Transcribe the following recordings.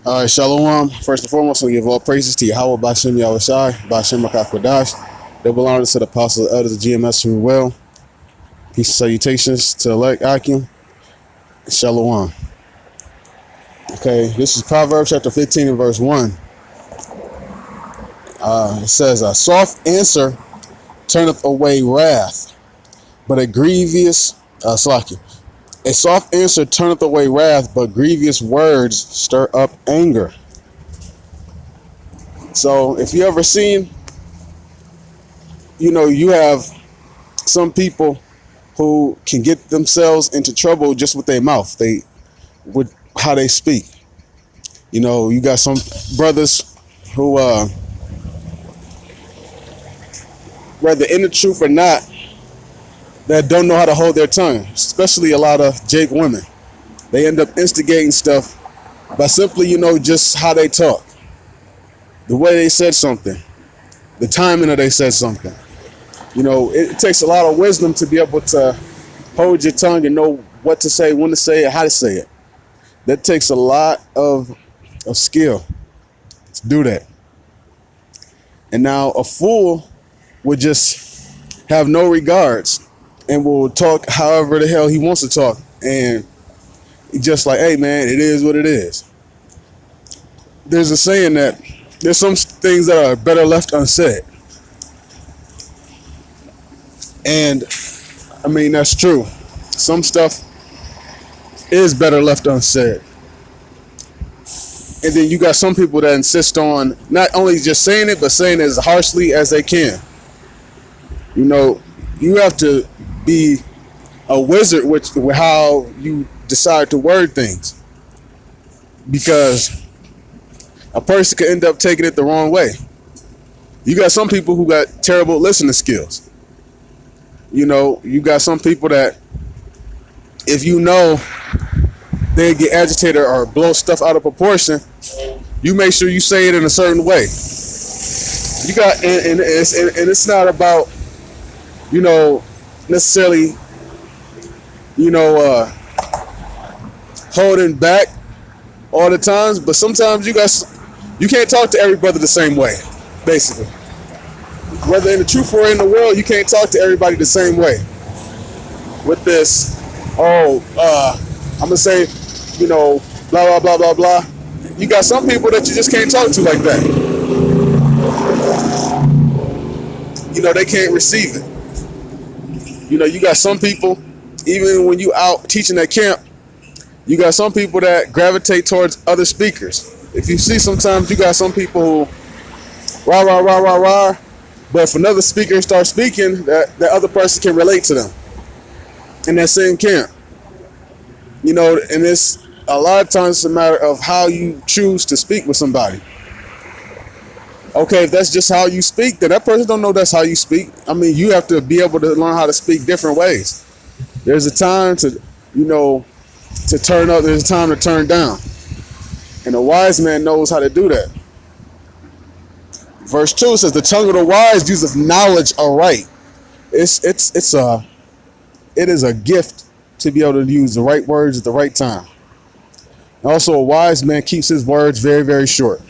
All right, Shalom. First and foremost, we give all praises to Yahweh Bashem Yahushai, Bashem Makakwadash. Double honors to the apostles and elders of GMS who well. Peace and salutations to elect Akim. Shalom. Okay, this is Proverbs chapter 15 and verse 1. It says, a soft answer turneth away wrath, but a grievous, a soft answer turneth away wrath, but grievous words stir up anger. So if you ever seen, you have some people who can get themselves into trouble just with their mouth, with how they speak. You got some brothers who, whether in the truth or not, that don't know how to hold their tongue, especially a lot of Jake women. They end up instigating stuff by simply, just how they talk, the way they said something, the timing that they said something. It takes a lot of wisdom to be able to hold your tongue and know what to say, when to say it, how to say it. That takes a lot of skill to do that. And now a fool would just have no regards and will talk however the hell he wants to talk. And just like, hey man, it is what it is. There's a saying that there's some things that are better left unsaid. And I mean, that's true. Some stuff is better left unsaid. And then you got some people that insist on not only just saying it, but saying it as harshly as they can. You have to be a wizard with how you decide to word things, because a person could end up taking it the wrong way. You got some people who got terrible listening skills. You got some people that if they get agitated or blow stuff out of proportion, you make sure you say it in a certain way. You got, and it's not about, necessarily, holding back all the times, but sometimes you can't talk to every brother the same way, basically. Whether in the truth or in the world, you can't talk to everybody the same way. With this, I'm gonna say, blah, blah, blah, blah, blah. You got some people that you just can't talk to like that. They can't receive it. You got some people, even when you out teaching at camp, you got some people that gravitate towards other speakers. If you see, sometimes you got some people who rah, rah, rah, rah, rah, but if another speaker starts speaking, that other person can relate to them in that same camp. And it's a lot of times it's a matter of how you choose to speak with somebody. Okay, if that's just how you speak, then that person don't know that's how you speak. I mean, you have to be able to learn how to speak different ways. There's a time to turn up. There's a time to turn down. And a wise man knows how to do that. Verse 2 says, the tongue of the wise useth knowledge aright. It is a gift to be able to use the right words at the right time. Also, a wise man keeps his words very, very short.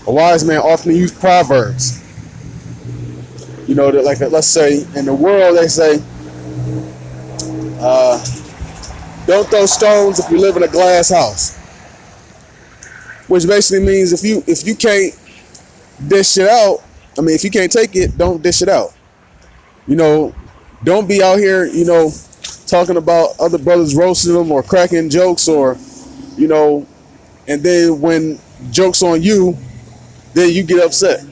A wise man often uses proverbs. Like let's say in the world they say, don't throw stones if you live in a glass house. Which basically means if you can't dish it out, if you can't take it, don't dish it out. Don't be out here, talking about other brothers roasting them or cracking jokes or, and then when jokes on you, then you get upset.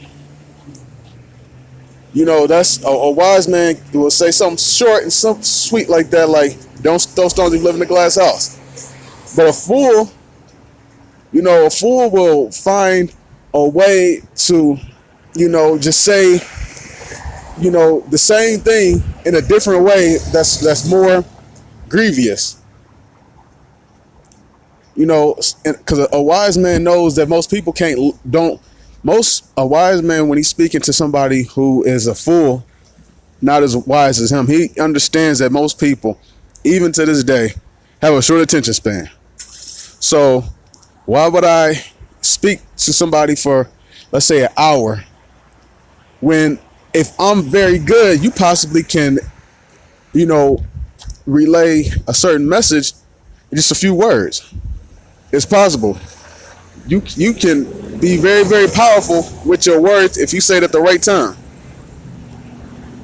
That's a wise man will say something short and something sweet like that, like, don't throw stones if you live in a glass house. But a fool will find a way to, just say, the same thing in a different way that's more grievous. Because a wise man knows that most people a wise man, when he's speaking to somebody who is a fool, not as wise as him, he understands that most people, even to this day, have a short attention span. So Why would I speak to somebody for, let's say, an hour when if I'm very good, you possibly can, you know, relay a certain message in just a few words. It's possible. You can be very, very powerful with your words if you say it at the right time.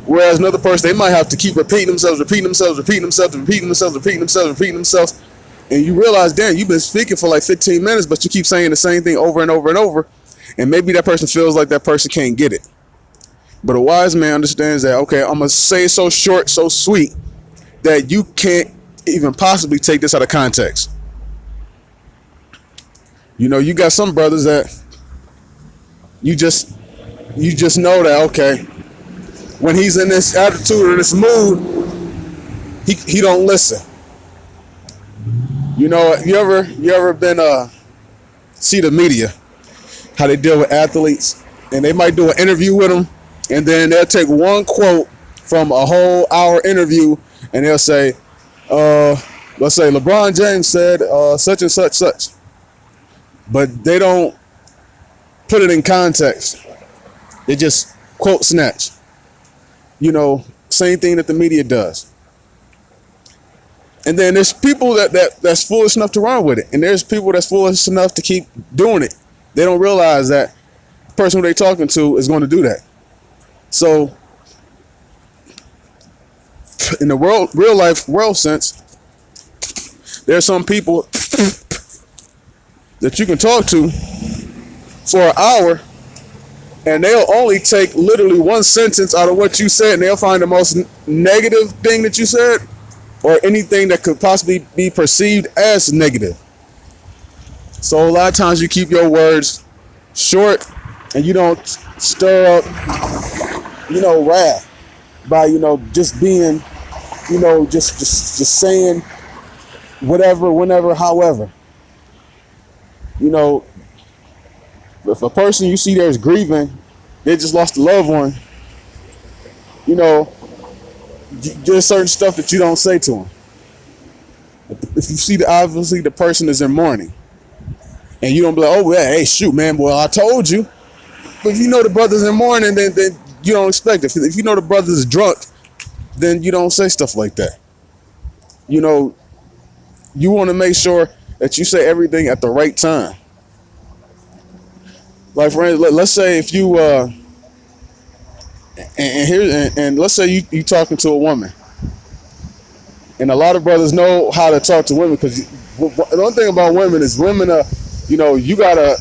Whereas another person, they might have to keep repeating themselves, repeating themselves, repeating themselves, repeating themselves, repeating themselves, repeating themselves. And you realize, damn, you've been speaking for like 15 minutes, but you keep saying the same thing over and over and over. And maybe that person feels like that person can't get it. But a wise man understands that, okay, I'm going to say it so short, so sweet, that you can't even possibly take this out of context. You know, you got some brothers that you just know that, okay, when he's in this attitude or this mood, he don't listen. You know, you ever been see the media, how they deal with athletes, and they might do an interview with them, and then they'll take one quote from a whole hour interview, and they'll say, let's say LeBron James said such and such such, but they don't put it in context. They just quote snatch. You know, same thing that the media does. And then there's people that's foolish enough to run with it. And there's people that's foolish enough to keep doing it. They don't realize that the person who they're talking to is going to do that. So in the real life world sense, there's some people that you can talk to for an hour, and they'll only take literally one sentence out of what you said, and they'll find the most negative thing that you said, or anything that could possibly be perceived as negative. So a lot of times you keep your words short, and you don't stir up, wrath by, just being, just saying whatever, whenever, however. If a person you see there is grieving, they just lost a loved one, there's certain stuff that you don't say to them. If you see obviously the person is in mourning, and you don't be like, oh, yeah, hey, shoot, man, well, I told you. But if you know the brother's in mourning, then you don't expect it. If you know the brother's drunk, then you don't say stuff like that. You want to make sure that you say everything at the right time. Like, for instance, let's say if you and let's say you talking to a woman, and a lot of brothers know how to talk to women, because the one thing about women is women are, you gotta,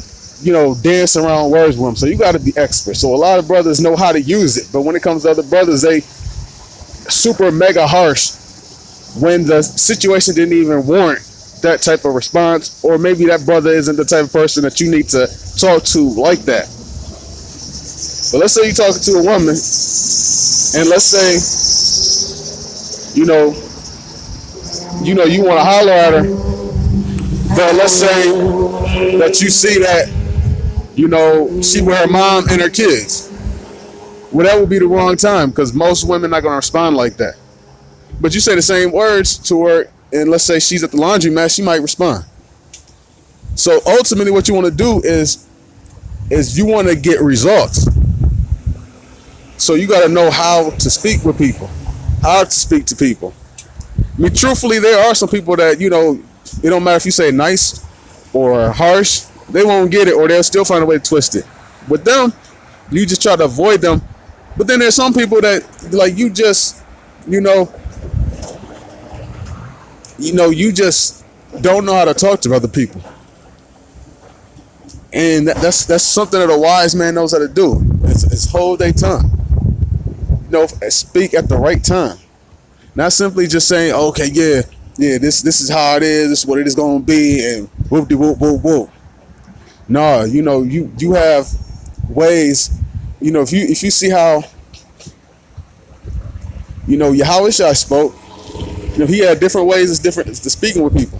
dance around words with them, so you gotta be expert. So a lot of brothers know how to use it, but when it comes to other brothers, they super mega harsh when the situation didn't even warrant that type of response, or maybe that brother isn't the type of person that you need to talk to like that. But let's say you're talking to a woman, and let's say, you want to holler at her, but let's say that you see that, she with her mom and her kids. Well, that would be the wrong time, because most women are not going to respond like that. But you say the same words to her, and let's say she's at the laundromat, she might respond. So ultimately what you want to do is you want to get results. So you got to know how to speak with people, how to speak to people. I mean, truthfully, there are some people that, it don't matter if you say nice or harsh, they won't get it, or they'll still find a way to twist it. With them, you just try to avoid them. But then there's some people that, like, you just, you just don't know how to talk to other people. And that's something that a wise man knows how to do. It's hold their tongue. Speak at the right time. Not simply just saying, okay, yeah, this is how it is, this is what it is going to be, and whoop-de-whoop-whoop-whoop. No, you have ways, if you see how, Yahushua spoke, he had different ways, it's different to speaking with people.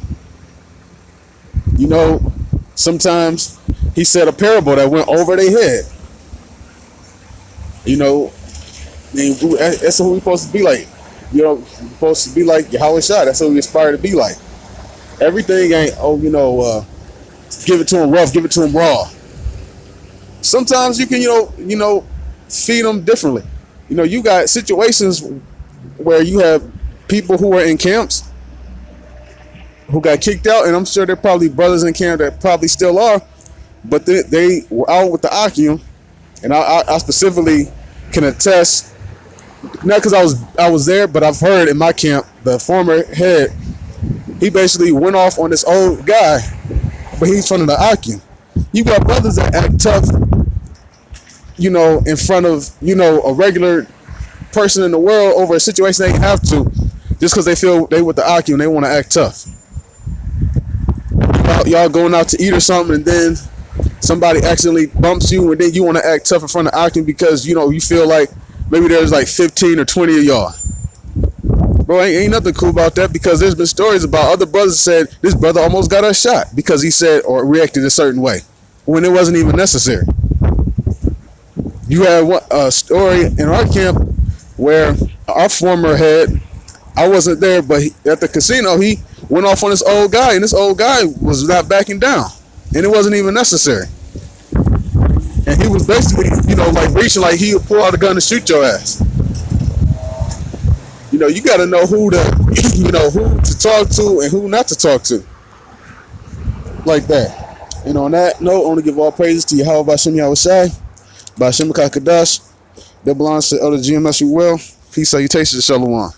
Sometimes he said a parable that went over their head. That's who we're supposed to be like. We're supposed to be like Yahushua. That's who we aspire to be like. Everything ain't, give it to them rough, give it to them raw. Sometimes you can, feed them differently. You got situations where you have people who are in camps who got kicked out, and I'm sure there are probably brothers in camp that probably still are, but they were out with the Akim, and I specifically can attest, not because I was there, but I've heard in my camp the former head, he basically went off on this old guy, but he's from the Akim. You got brothers that act tough, in front of a regular person in the world over a situation they have to, just because they feel they with the Akim and they want to act tough. Y'all going out to eat or something, and then somebody accidentally bumps you, and then you want to act tough in front of Akim because you feel like maybe there's like 15 or 20 of y'all. Bro, ain't nothing cool about that, because there's been stories about other brothers said this brother almost got us shot because he said or reacted a certain way when it wasn't even necessary. You had a story in our camp where our former head, I wasn't there, but at the casino, he went off on this old guy, and this old guy was not backing down, and it wasn't even necessary. And he was basically, like reaching, like he would pull out a gun and shoot your ass. You got to know who to talk to and who not to talk to. Like that. And on that note, I want to give all praises to Yahweh B'Shem Yahushai, B'Shem Kakadash. That belongs to Elder GMS. Well. Peace, salutations, Shalom.